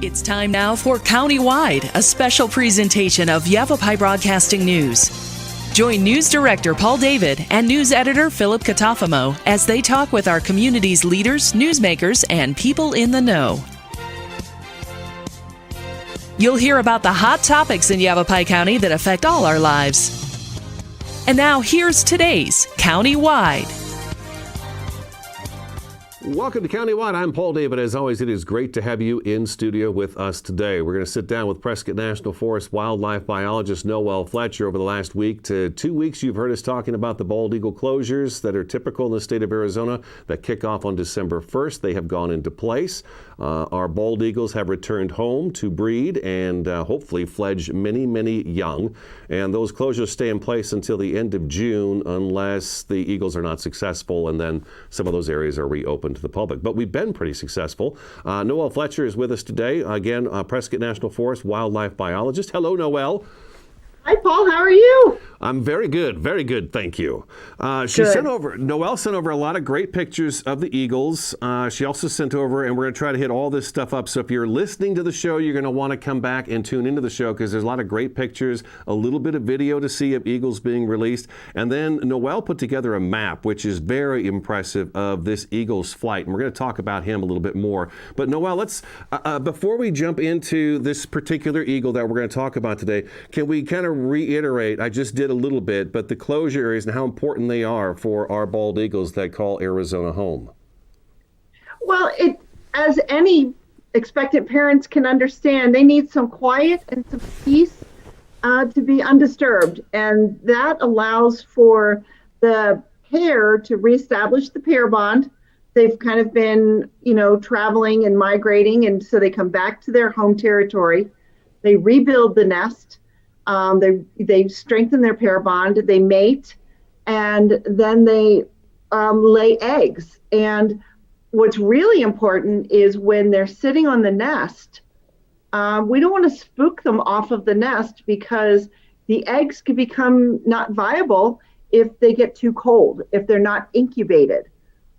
It's time now for Countywide, a special presentation of Yavapai Broadcasting News. Join News Director Paul David and News Editor Philip Catafamo as they talk with our community's leaders, newsmakers, and people in the know. You'll hear about the hot topics in Yavapai County that affect all our lives. And now here's today's Countywide. Welcome to Countywide. I'm Paul David. As always, it is great to have you in studio with us today. We're going to sit down with Prescott National Forest wildlife biologist Noel Fletcher. Over the last week to 2 weeks, you've heard us talking about the bald eagle closures that are typical in the state of Arizona that kick off on December 1st. They have gone into place. Our bald eagles have returned home to breed and hopefully fledge many young. And those closures stay in place until the end of June unless the eagles are not successful, and then some of those areas are reopened to the public. But we've been pretty successful. Noel Fletcher is with us today. Again, Prescott National Forest wildlife biologist. Hello, Noel. Hi, Paul. How are you? I'm very good. Thank you. Noel sent over a lot of great pictures of the eagles. She also sent over, and we're going to try to hit all this stuff up. So if you're listening to the show, you're going to want to come back and tune into the show because there's a lot of great pictures, a little bit of video to see of eagles being released. And then Noel put together a map, which is very impressive, of this eagle's flight. And we're going to talk about him a little bit more. But Noel, let's, before we jump into this particular eagle that we're going to talk about today, can we kind of reiterate, I just did a little bit, but the closure areas and how important they are for our bald eagles that call Arizona home? Well, as any expectant parents can understand, they need some quiet and some peace to be undisturbed. And that allows for the pair to reestablish the pair bond. They've kind of been, traveling and migrating, and so they come back to their home territory. They rebuild the nest. They strengthen their pair bond, they mate, and then they lay eggs. And what's really important is when they're sitting on the nest, we don't want to spook them off of the nest because the eggs can become not viable if they get too cold, if they're not incubated.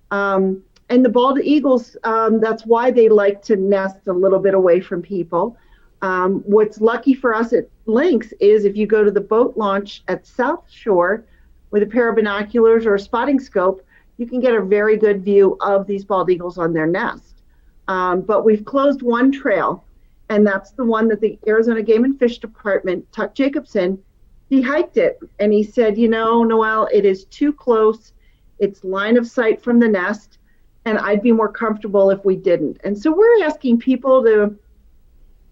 And the bald eagles, that's why they like to nest a little bit away from people. What's lucky for us at Lynx is if you go to the boat launch at South Shore with a pair of binoculars or a spotting scope, you can get a very good view of these bald eagles on their nest. But we've closed one trail, and that's the one that the Arizona Game and Fish Department, Tuck Jacobson, he hiked it, and he said, Noel, it is too close. It's line of sight from the nest, and I'd be more comfortable if we didn't. And so we're asking people to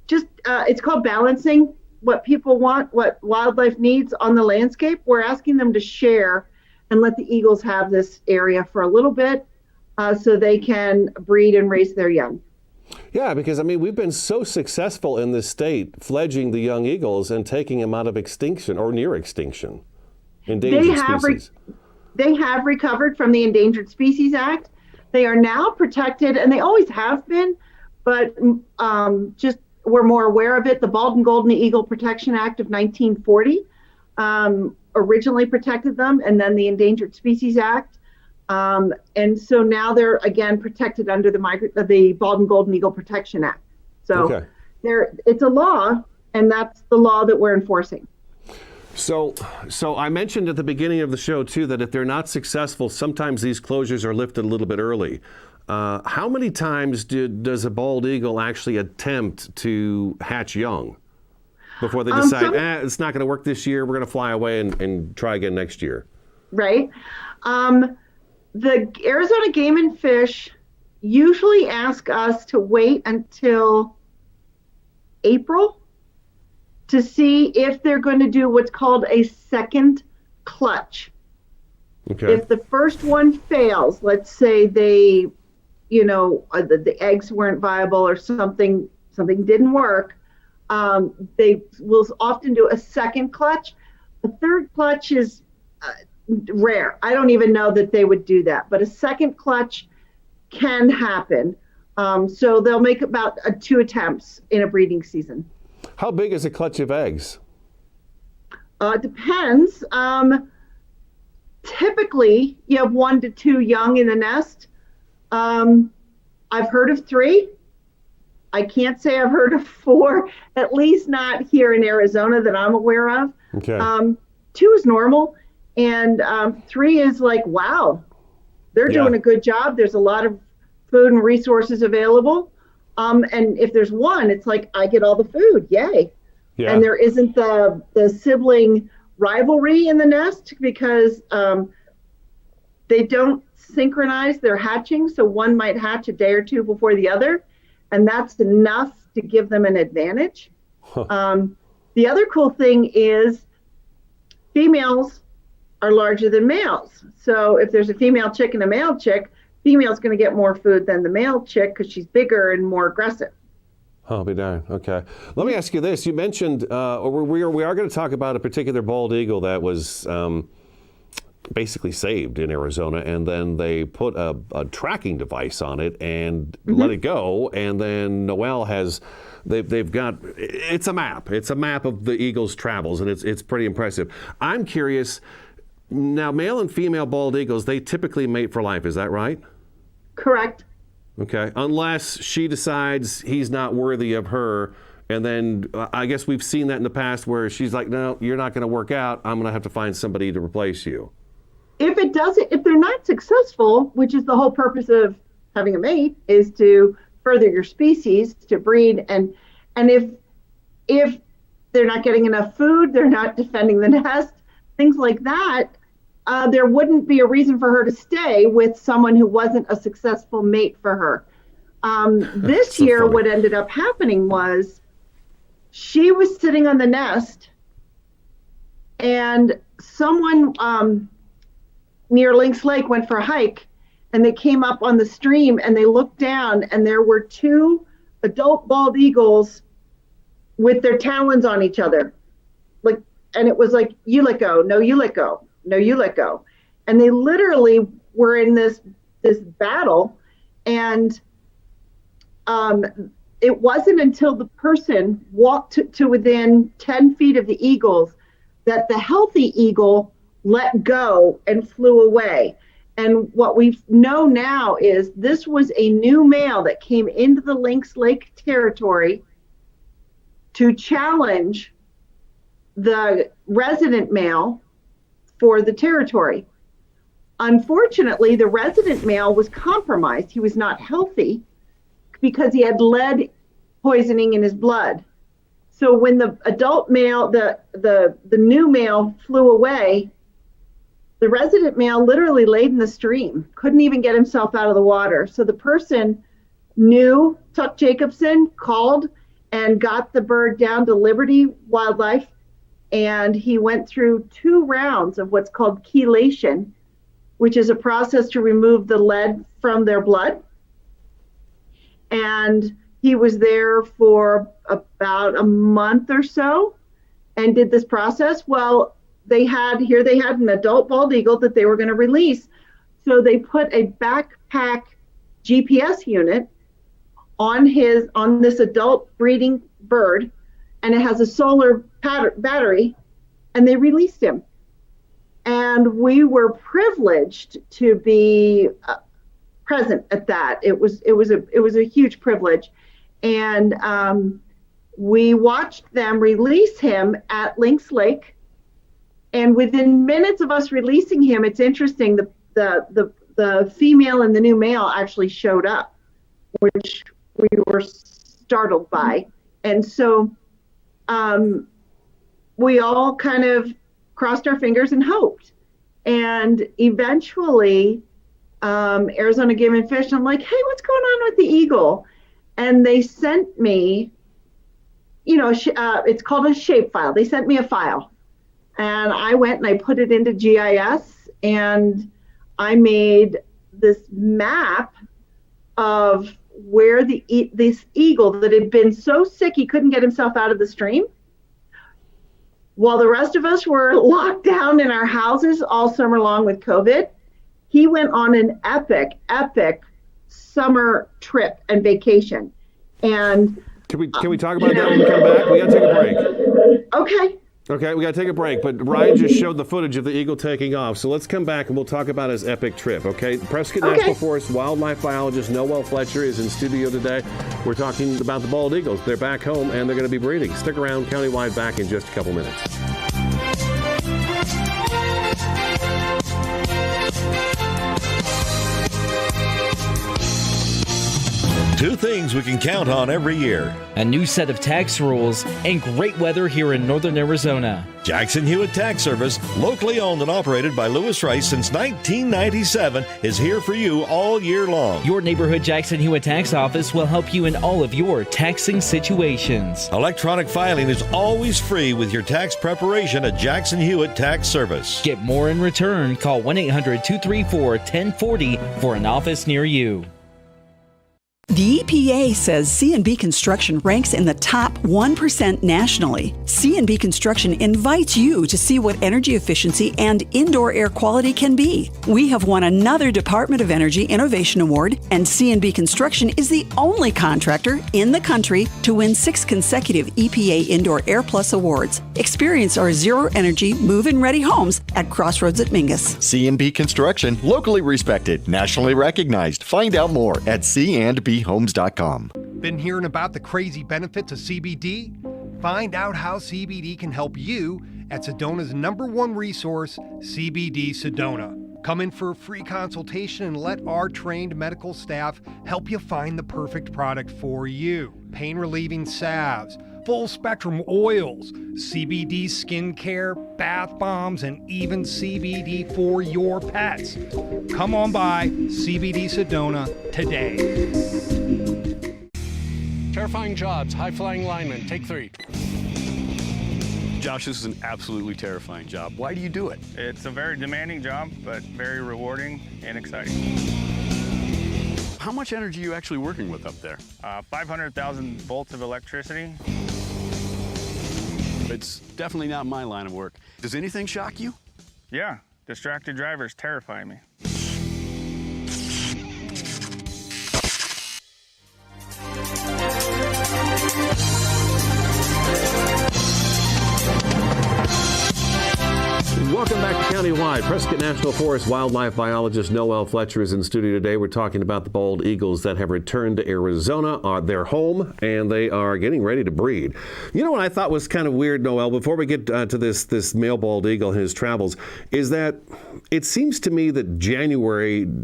just, it's called balancing what people want, what wildlife needs on the landscape. We're asking them to share and let the eagles have this area for a little bit so they can breed and raise their young. Yeah, because we've been so successful in this state fledging the young eagles and taking them out of extinction or near extinction. Endangered species. They have recovered from the Endangered Species Act. They are now protected, and they always have been, but just we're more aware of it. The Bald and Golden Eagle Protection Act of 1940 originally protected them, and then the Endangered Species Act. And so now they're again protected under the Bald and Golden Eagle Protection Act. So it's a law, and that's the law that we're enforcing. So I mentioned at the beginning of the show, too, that if they're not successful, sometimes these closures are lifted a little bit early. How many times does a bald eagle actually attempt to hatch young before they decide, it's not going to work this year, we're going to fly away and try again next year? Right. The Arizona Game and Fish usually ask us to wait until April to see if they're going to do what's called a second clutch. Okay. If the first one fails, let's say they the eggs weren't viable or something didn't work, they will often do a second clutch. A third clutch is rare. I don't even know that they would do that, but a second clutch can happen. So they'll make about 2 attempts in a breeding season. How big is a clutch of eggs? Depends. Typically, you have 1 to 2 young in the nest. I've heard of 3. I can't say I've heard of 4, at least not here in Arizona that I'm aware of. Okay. 2 is normal, and 3 is like, wow, they're doing a good job. There's a lot of food and resources available. And if there's 1, it's like, I get all the food, yay. Yeah. And there isn't the sibling rivalry in the nest because they don't synchronize their hatching. So one might hatch a day or 2 before the other, and that's enough to give them an advantage. The other cool thing is females are larger than males. So if there's a female chick and a male chick, female's going to get more food than the male chick because she's bigger and more aggressive. Oh, be darned. Okay. Let me ask you this. You mentioned, we are going to talk about a particular bald eagle that was basically saved in Arizona, and then they put a tracking device on it and let it go. And then Noel has, they've got, it's a map. It's a map of the eagle's travels, and it's pretty impressive. I'm curious, now male and female bald eagles, they typically mate for life. Is that right? Correct. Okay, unless she decides he's not worthy of her, and then I guess we've seen that in the past where she's like, no, you're not going to work out. I'm going to have to find somebody to replace you. If they're not successful, which is the whole purpose of having a mate, is to further your species, to breed, and if they're not getting enough food, they're not defending the nest, things like that, there wouldn't be a reason for her to stay with someone who wasn't a successful mate for her. This year, funny. what ended up happening was she was sitting on the nest, and someone near Lynx Lake went for a hike, and they came up on the stream, and they looked down, and there were 2 adult bald eagles with their talons on each other. And it was like, you let go, no, you let go. No, you let go. And they literally were in this battle. And it wasn't until the person walked to within 10 feet of the eagles that the healthy eagle let go and flew away. And what we know now is this was a new male that came into the Lynx Lake territory to challenge the resident male for the territory. Unfortunately, the resident male was compromised. He was not healthy because he had lead poisoning in his blood. So when the adult male, the new male flew away, the resident male literally laid in the stream, couldn't even get himself out of the water. So the person knew Tuck Jacobson, called and got the bird down to Liberty Wildlife, and he went through 2 rounds of what's called chelation, which is a process to remove the lead from their blood. And he was there for about a month or so and did this process. Well, they had an adult bald eagle that they were going to release. So they put a backpack GPS unit on this adult breeding bird, and it has a solar battery, and they released him. And we were privileged to be present at that. It was a huge privilege, and we watched them release him at Lynx Lake. And within minutes of us releasing him, it's interesting, the female and the new male actually showed up, which we were startled by. And so we all kind of crossed our fingers and hoped. And eventually, Arizona Game and Fish, I'm like, hey, what's going on with the eagle? And they sent me, it's called a shape file. They sent me a file. And I went and I put it into GIS, and I made this map of where this eagle that had been so sick he couldn't get himself out of the stream, while the rest of us were locked down in our houses all summer long with COVID, he went on an epic summer trip and vacation. And can we talk about that when we come back? We got to take a break. Okay. Okay, we got to take a break, but Ryan just showed the footage of the eagle taking off, so let's come back and we'll talk about his epic trip, okay? Prescott National Forest wildlife biologist Noel Fletcher is in studio today. We're talking about the bald eagles. They're back home, and they're going to be breeding. Stick around, Countywide back in just a couple minutes. Two things we can count on every year. A new set of tax rules and great weather here in northern Arizona. Jackson Hewitt Tax Service, locally owned and operated by Lewis Rice since 1997, is here for you all year long. Your neighborhood Jackson Hewitt Tax Office will help you in all of your taxing situations. Electronic filing is always free with your tax preparation at Jackson Hewitt Tax Service. Get more in return. Call 1-800-234-1040 for an office near you. The EPA says C&B Construction ranks in the top 1% nationally. C&B Construction invites you to see what energy efficiency and indoor air quality can be. We have won another Department of Energy Innovation Award, and C&B Construction is the only contractor in the country to win 6 consecutive EPA Indoor Air Plus awards. Experience our zero-energy, move-in ready homes at Crossroads at Mingus. C&B Construction, locally respected, nationally recognized. Find out more at candbhomes.com. Been hearing about the crazy benefits of CBD? Find out how CBD can help you at SEDONA's #1 resource, CBD SEDONA. Come in for a free consultation and let our trained medical staff help you find the perfect product for you. Pain-relieving salves, full-spectrum oils, CBD skincare, bath bombs, and even CBD for your pets. Come on by CBD Sedona today. Terrifying jobs, high-flying linemen, take 3. Josh, this is an absolutely terrifying job. Why do you do it? It's a very demanding job, but very rewarding and exciting. How much energy are you actually working with up there? 500,000 volts of electricity. It's definitely not my line of work. Does anything shock you? Yeah, distracted drivers terrify me. Welcome back to Countywide. Prescott National Forest wildlife biologist Noel Fletcher is in studio today. We're talking about the bald eagles that have returned to Arizona, their home, and they are getting ready to breed. You know what I thought was kind of weird, Noel, before we get to this male bald eagle and his travels, is that it seems to me that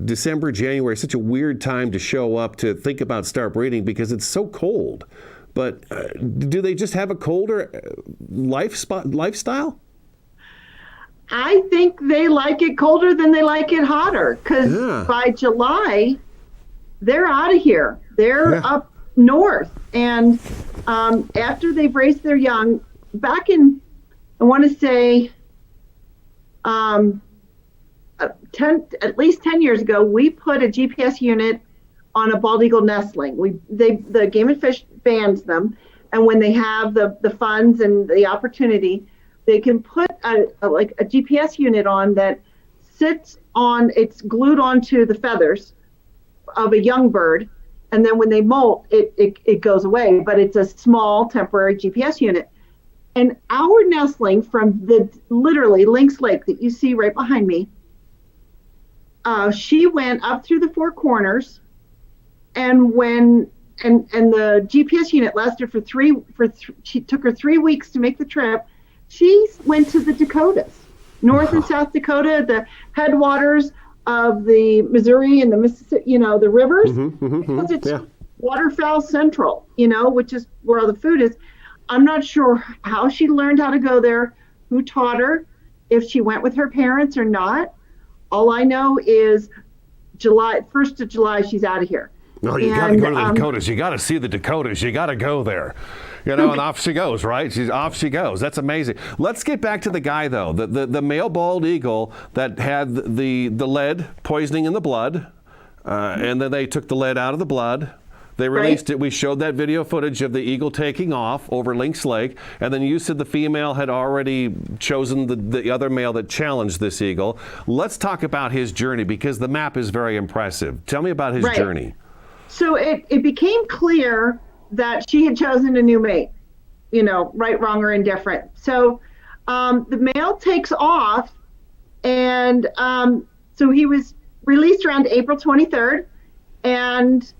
December, January is such a weird time to show up to think about start breeding because it's so cold. But do they just have a colder lifestyle? I think they like it colder than they like it hotter, because by July, they're out of here. They're up north. And after they've raised their young, back in, I want to say, at least 10 years ago, we put a GPS unit on a bald eagle nestling. The Game and Fish bans them. And when they have the funds and the opportunity, they can put a GPS unit on that it's glued onto the feathers of a young bird, and then when they molt, it goes away. But it's a small temporary GPS unit. And our nestling from literally Lynx Lake that you see right behind me, she went up through the 4 corners, and the GPS unit lasted she took her 3 weeks to make the trip. She went to the Dakotas, North and South Dakota, the headwaters of the Missouri and the Mississippi, the rivers, because it's waterfowl central, which is where all the food is. I'm not sure how she learned how to go there, who taught her, if she went with her parents or not. All I know is 1st of July, she's out of here. No, you got to go to the Dakotas. You got to see the Dakotas. You got to go there. And off she goes, right? Off she goes. That's amazing. Let's get back to the guy, though. The male bald eagle that had the lead poisoning in the blood, and then they took the lead out of the blood. They released it. We showed that video footage of the eagle taking off over Lynx Lake, and then you said the female had already chosen the other male that challenged this eagle. Let's talk about his journey, because the map is very impressive. Tell me about his journey. So it became clear that she had chosen a new mate, right, wrong, or indifferent. So the male takes off, and so he was released around April 23rd, and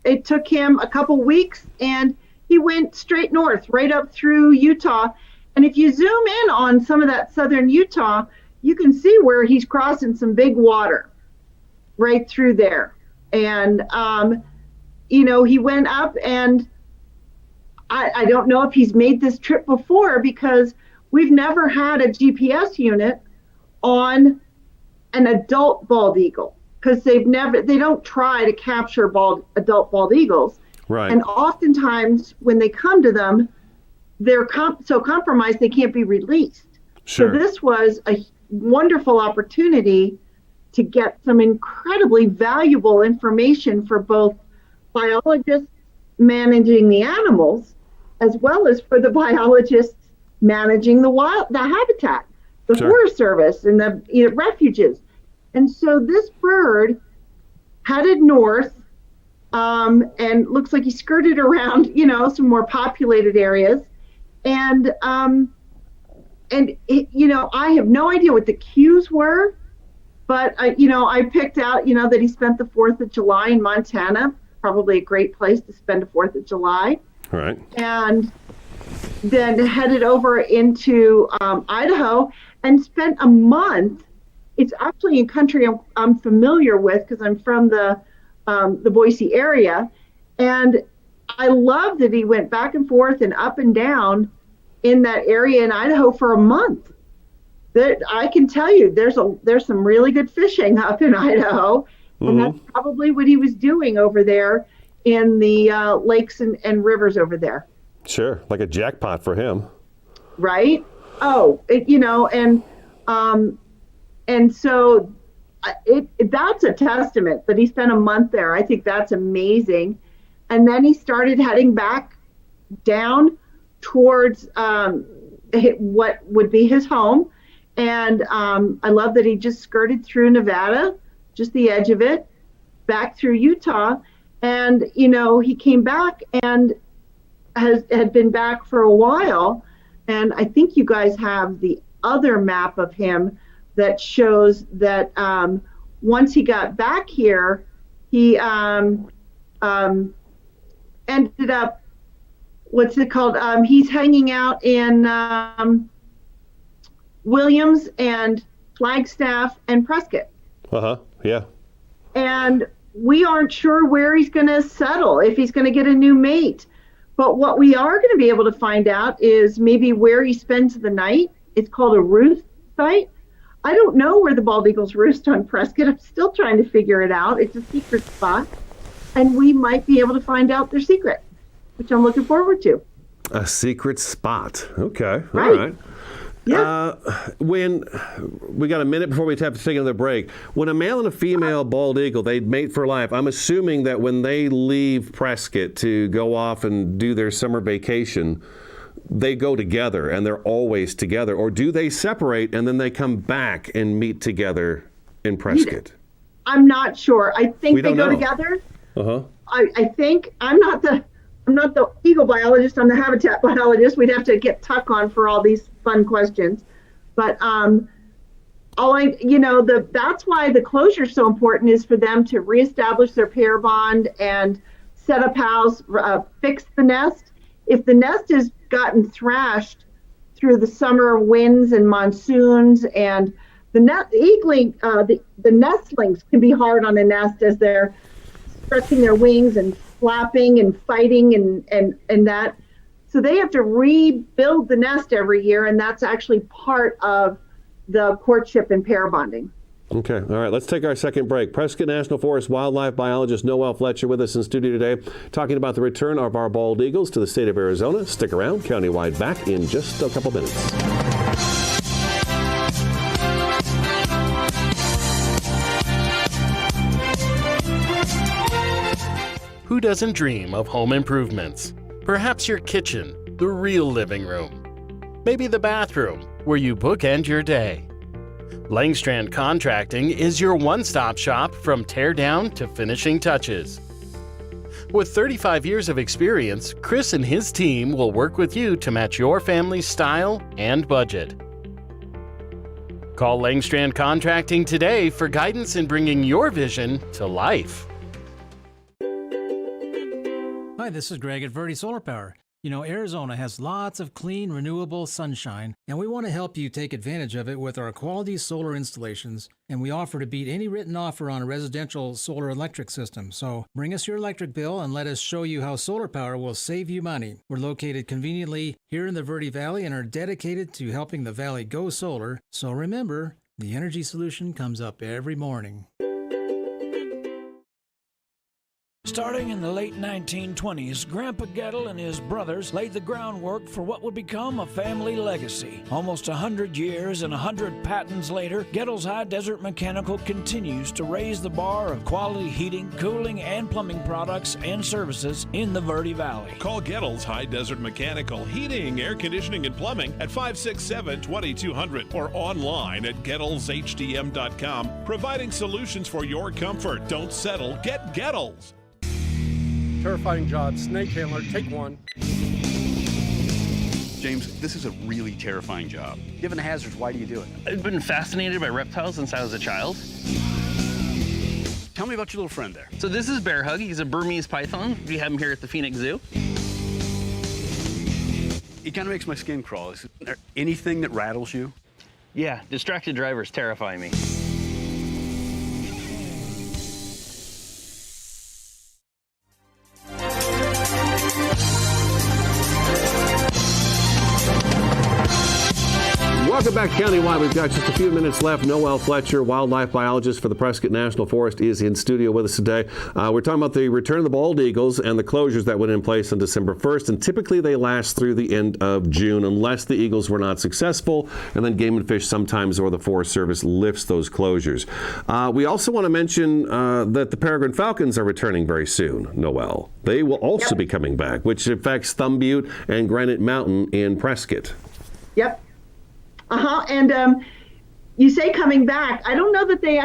it took him a couple weeks, and he went straight north, right up through Utah. And if you zoom in on some of that southern Utah, you can see where he's crossing some big water right through there. And, he went up, and I don't know if he's made this trip before, because we've never had a GPS unit on an adult bald eagle, because they don't try to capture adult bald eagles. Right. And oftentimes when they come to them, they're so compromised they can't be released. Sure. So this was a wonderful opportunity to get some incredibly valuable information for both biologists managing the animals, as well as for the biologists managing the habitat, the Sure. Forest Service, and the refuges. And so this bird headed north, and looks like he skirted around, some more populated areas. And I have no idea what the cues were, but I picked out, that he spent the 4th of July in Montana, probably a great place to spend a 4th of July. All right. And then headed over into Idaho and spent a month. It's actually in country I'm familiar with, because I'm from the Boise area. And I love that he went back and forth and up and down in that area in Idaho for a month. That I can tell you, there's some really good fishing up in Idaho, and that's probably what he was doing over there in the lakes and rivers over there. Sure, like a jackpot for him. Right? Oh, and so that's a testament that he spent a month there. I think that's amazing. And then he started heading back down towards what would be his home. And I love that he just skirted through Nevada, just the edge of it, back through Utah. And, he came back and had been back for a while. And I think you guys have the other map of him that shows that once he got back here, he ended up, what's it called? He's hanging out in Williams and Flagstaff and Prescott. Yeah. And we aren't sure where he's going to settle, if he's going to get a new mate. But what we are going to be able to find out is maybe where he spends the night. It's called a roost site. I don't know where the bald eagles roost on Prescott. I'm still trying to figure it out. It's a secret spot. And we might be able to find out their secret, which I'm looking forward to. A secret spot. Okay. Right. All right. Yeah. When we got a minute before we have to take another break, when a male and a female bald eagle, they mate for life. I'm assuming that when they leave Prescott to go off and do their summer vacation, they go together and they're always together. Or do they separate and then they come back and meet together in Prescott? I'm not sure. I think We they don't go know. together. Uh-huh. I think I'm not the eagle biologist. I'm the habitat biologist. We'd have to get Tuck on for all these fun questions. But that's why the closure is so important, is for them to reestablish their pair bond and set up house, fix the nest. If the nest has gotten thrashed through the summer winds and monsoons, and the nestlings can be hard on a nest as they're stretching their wings and flapping and fighting and that. So they have to rebuild the nest every year, and that's actually part of the courtship and pair bonding. Okay. All right. Let's take our second break. Prescott National Forest wildlife biologist Noel Fletcher with us in studio today, talking about the return of our bald eagles to the state of Arizona. Stick around. Countywide back in just a couple minutes. Who doesn't dream of home improvements? Perhaps your kitchen, the real living room. Maybe the bathroom, where you bookend your day. Langstrand Contracting is your one-stop shop from tear down to finishing touches. With 35 years of experience, Chris and his team will work with you to match your family's style and budget. Call Langstrand Contracting today for guidance in bringing your vision to life. Hi, this is Greg at Verde Solar Power. You know, Arizona has lots of clean, renewable sunshine, and we want to help you take advantage of it with our quality solar installations, and we offer to beat any written offer on a residential solar electric system. So bring us your electric bill and let us show you how solar power will save you money. We're located conveniently here in the Verde Valley and are dedicated to helping the valley go solar. So remember, the energy solution comes up every morning. Starting in the late 1920s, Grandpa Gettle and his brothers laid the groundwork for what would become a family legacy. Almost 100 years and 100 patents later, Gettle's High Desert Mechanical continues to raise the bar of quality heating, cooling, and plumbing products and services in the Verde Valley. Call Gettle's High Desert Mechanical Heating, Air Conditioning, and Plumbing at 567-2200 or online at GettlesHDM.com, providing solutions for your comfort. Don't settle, get Gettles. Terrifying job. Snake handler, take one. James, this is a really terrifying job. Given the hazards, why do you do it? I've been fascinated by reptiles since I was a child. Tell me about your little friend there. So this is Bear Hug. He's a Burmese python. We have him here at the Phoenix Zoo. It kind of makes my skin crawl. Is there anything that rattles you? Yeah, distracted drivers terrify me. Welcome back Countywide. We've got just a few minutes left. Noel Fletcher, wildlife biologist for the Prescott National Forest, is in studio with us today. We're talking about the return of the bald eagles and the closures that went in place on December 1st, and typically they last through the end of June unless the eagles were not successful, and then Game and Fish sometimes or the Forest Service lifts those closures. We also want to mention that the peregrine falcons are returning very soon, Noel. They will also be coming back, which affects Thumb Butte and Granite Mountain in Prescott. Yep. And you say coming back. I don't know that they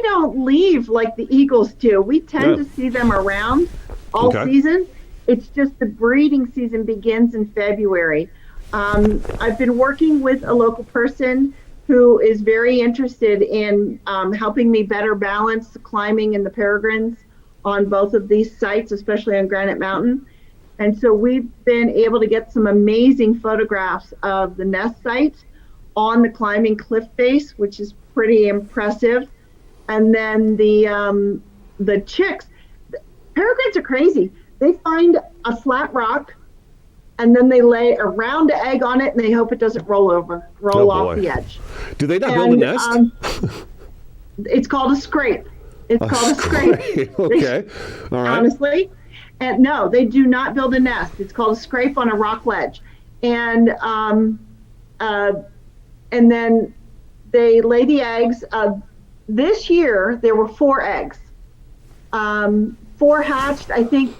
don't leave like the eagles do. We tend to see them around all season. It's just the breeding season begins in February. I've been working with a local person who is very interested in helping me better balance the climbing and the peregrines on both of these sites, especially on Granite Mountain. And so we've been able to get some amazing photographs of the nest site on the climbing cliff face, which is pretty impressive. And then the chicks, peregrines are crazy. They find a flat rock and then they lay a round egg on it and they hope it doesn't roll off the edge. Do they not build a nest? It's called a scrape. It's called a scrape. Okay. All right. Honestly. And no, they do not build a nest. It's called a scrape on a rock ledge. And then they lay the eggs. This year, there were 4 eggs. 4 hatched. I think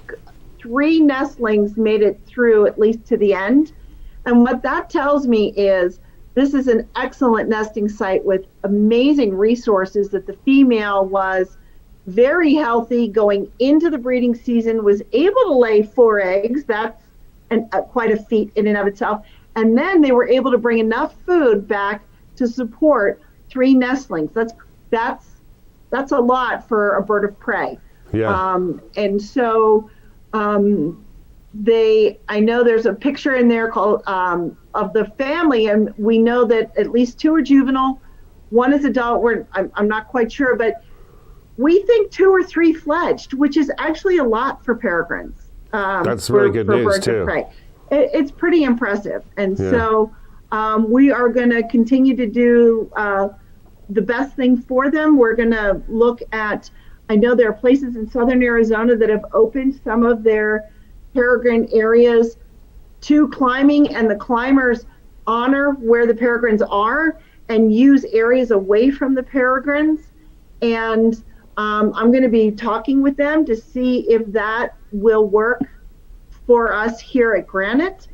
3 nestlings made it through at least to the end. And what that tells me is this is an excellent nesting site with amazing resources, that the female was very healthy going into the breeding season, was able to lay 4 eggs. That's quite a feat in and of itself. And then they were able to bring enough food back to support 3 nestlings. That's a lot for a bird of prey. Yeah. And so I know there's a picture in there called of the family, and we know that at least 2 are juvenile, 1 is adult. I'm not quite sure, but we think 2 or 3 fledged, which is actually a lot for peregrines. That's really good news too. It's pretty impressive. And so we are going to continue to do the best thing for them. We're going to look at, I know there are places in southern Arizona that have opened some of their peregrine areas to climbing, and the climbers honor where the peregrines are and use areas away from the peregrines. And I'm going to be talking with them to see if that will work for us here at Granite,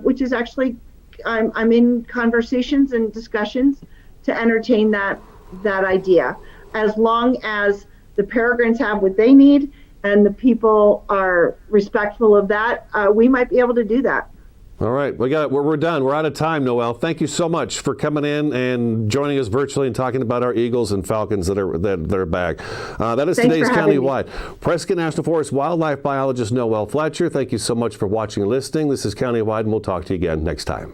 which is actually, I'm in conversations and discussions to entertain that idea, as long as the peregrines have what they need and the people are respectful of that, we might be able to do that. All right, we're done. We're out of time, Noel. Thank you so much for coming in and joining us virtually and talking about our Eagles and Falcons that are back. That is today's Countywide. Prescott National Forest wildlife biologist Noel Fletcher. Thank you so much for watching and listening. This is Countywide, and we'll talk to you again next time.